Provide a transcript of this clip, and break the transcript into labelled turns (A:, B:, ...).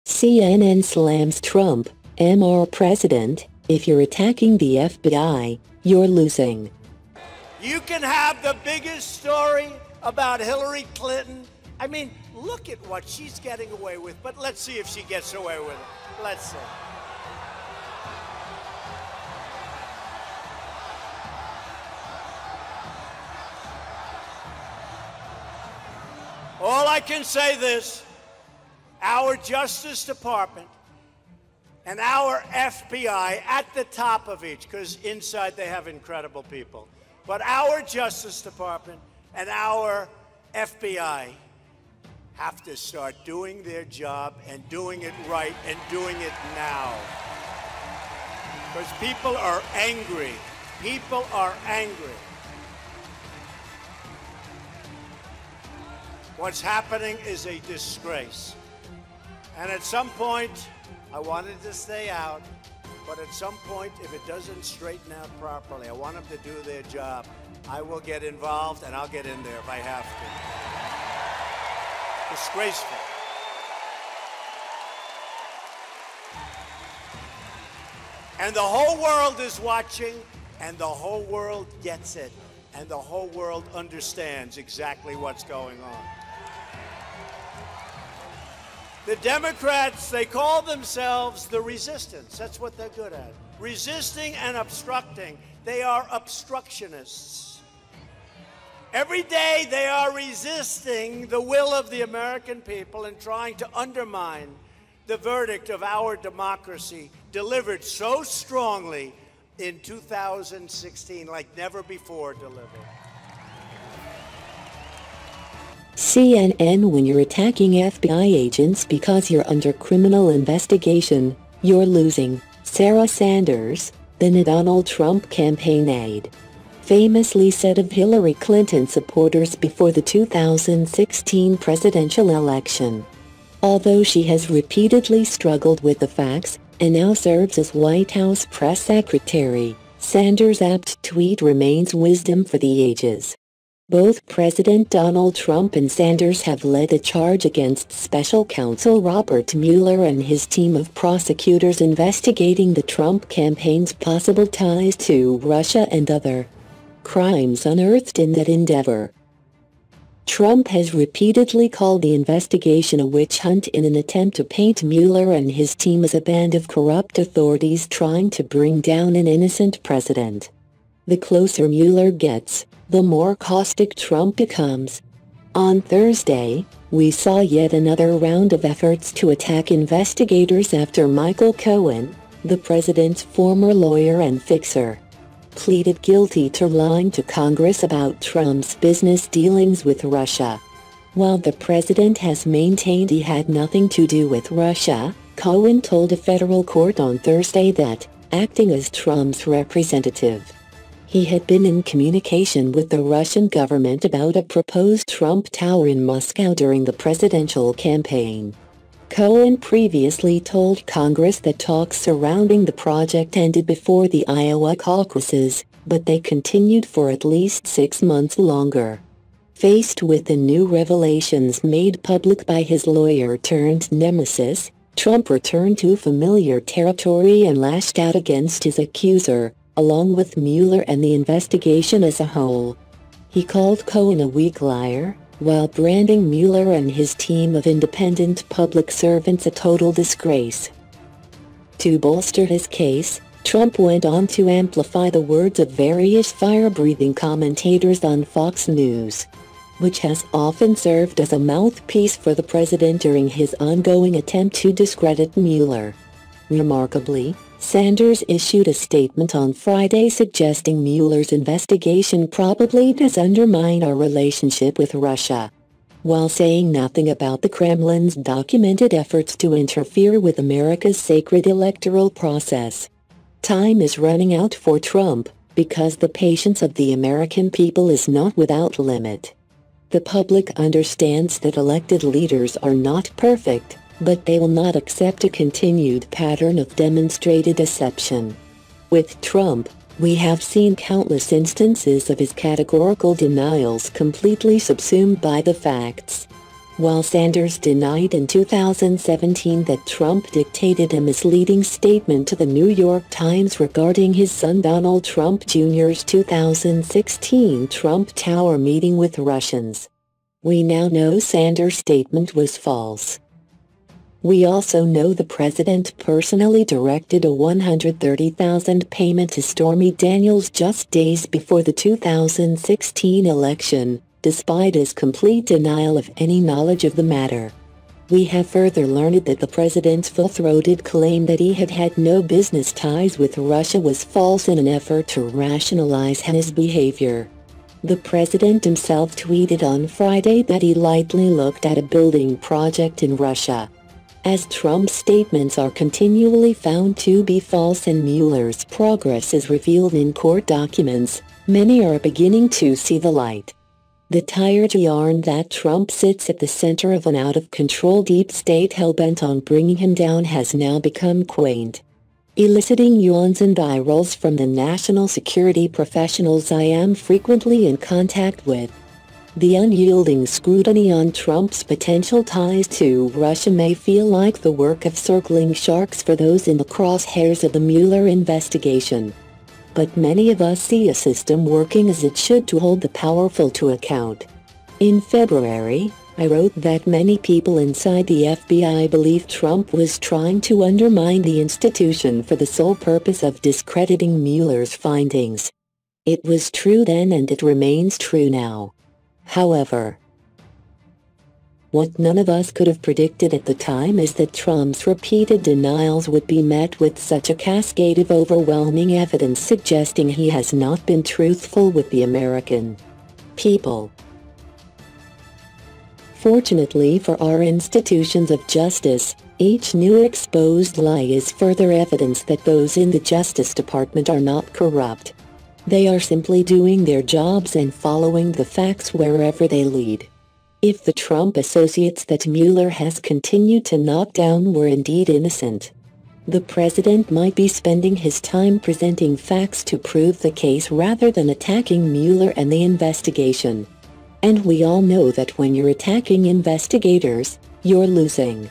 A: CNN slams Trump, Mr. President, if you're attacking the FBI, you're losing.
B: You can have the biggest story about Hillary Clinton. I mean, look at what she's getting away with, but let's see if she gets away with it. Let's see. All I can say this, our Justice Department and our FBI at the top of each, because inside they have incredible people, but our Justice Department and our FBI have to start doing their job and doing it right and doing it now. Because people are angry. People are angry. What's happening is a disgrace. And at some point, I wanted to stay out, but at some point, if it doesn't straighten out properly, I want them to do their job. I will get involved, and I'll get in there if I have to. Disgraceful. And the whole world is watching, and the whole world gets it, and the whole world understands exactly what's going on. The Democrats, they call themselves the resistance. That's what they're good at. Resisting and obstructing. They are obstructionists. Every day they are resisting the will of the American people and trying to undermine the verdict of our democracy delivered so strongly in 2016 like never before delivered.
A: CNN, when you're attacking FBI agents because you're under criminal investigation, you're losing. Sarah Sanders, then a Donald Trump campaign aide, famously said of Hillary Clinton supporters before the 2016 presidential election. Although she has repeatedly struggled with the facts, and now serves as White House press secretary, Sanders' apt tweet remains wisdom for the ages. Both President Donald Trump and Sanders have led a charge against special counsel Robert Mueller and his team of prosecutors investigating the Trump campaign's possible ties to Russia and other crimes unearthed in that endeavor. Trump has repeatedly called the investigation a witch hunt in an attempt to paint Mueller and his team as a band of corrupt authorities trying to bring down an innocent president. The closer Mueller gets, the more caustic Trump becomes. On Thursday, we saw yet another round of efforts to attack investigators after Michael Cohen, the president's former lawyer and fixer, pleaded guilty to lying to Congress about Trump's business dealings with Russia. While the president has maintained he had nothing to do with Russia, Cohen told a federal court on Thursday that, acting as Trump's representative, he had been in communication with the Russian government about a proposed Trump Tower in Moscow during the presidential campaign. Cohen previously told Congress that talks surrounding the project ended before the Iowa caucuses, but they continued for at least 6 months longer. Faced with the new revelations made public by his lawyer-turned-nemesis, Trump returned to familiar territory and lashed out against his accuser, along with Mueller and the investigation as a whole. He called Cohen a weak liar, while branding Mueller and his team of independent public servants a total disgrace. To bolster his case, Trump went on to amplify the words of various fire-breathing commentators on Fox News, which has often served as a mouthpiece for the president during his ongoing attempt to discredit Mueller. Remarkably, Sanders issued a statement on Friday suggesting Mueller's investigation probably does undermine our relationship with Russia, while saying nothing about the Kremlin's documented efforts to interfere with America's sacred electoral process. Time is running out for Trump, because the patience of the American people is not without limit. The public understands that elected leaders are not perfect, but they will not accept a continued pattern of demonstrated deception. With Trump, we have seen countless instances of his categorical denials completely subsumed by the facts. While Sanders denied in 2017 that Trump dictated a misleading statement to the New York Times regarding his son Donald Trump Jr.'s 2016 Trump Tower meeting with Russians, we now know Sanders' statement was false. We also know the president personally directed a $130,000 payment to Stormy Daniels just days before the 2016 election, despite his complete denial of any knowledge of the matter. We have further learned that the president's full-throated claim that he had had no business ties with Russia was false in an effort to rationalize his behavior. The president himself tweeted on Friday that he lightly looked at a building project in Russia. As Trump's statements are continually found to be false and Mueller's progress is revealed in court documents, many are beginning to see the light. The tired yarn that Trump sits at the center of an out-of-control deep state hell-bent on bringing him down has now become quaint, eliciting yawns and eye rolls from the national security professionals I am frequently in contact with. The unyielding scrutiny on Trump's potential ties to Russia may feel like the work of circling sharks for those in the crosshairs of the Mueller investigation. But many of us see a system working as it should to hold the powerful to account. In February, I wrote that many people inside the FBI believe Trump was trying to undermine the institution for the sole purpose of discrediting Mueller's findings. It was true then and it remains true now. However, what none of us could have predicted at the time is that Trump's repeated denials would be met with such a cascade of overwhelming evidence suggesting he has not been truthful with the American people. Fortunately for our institutions of justice, each new exposed lie is further evidence that those in the Justice Department are not corrupt. They are simply doing their jobs and following the facts wherever they lead. If the Trump associates that Mueller has continued to knock down were indeed innocent, the president might be spending his time presenting facts to prove the case rather than attacking Mueller and the investigation. And we all know that when you're attacking investigators, you're losing.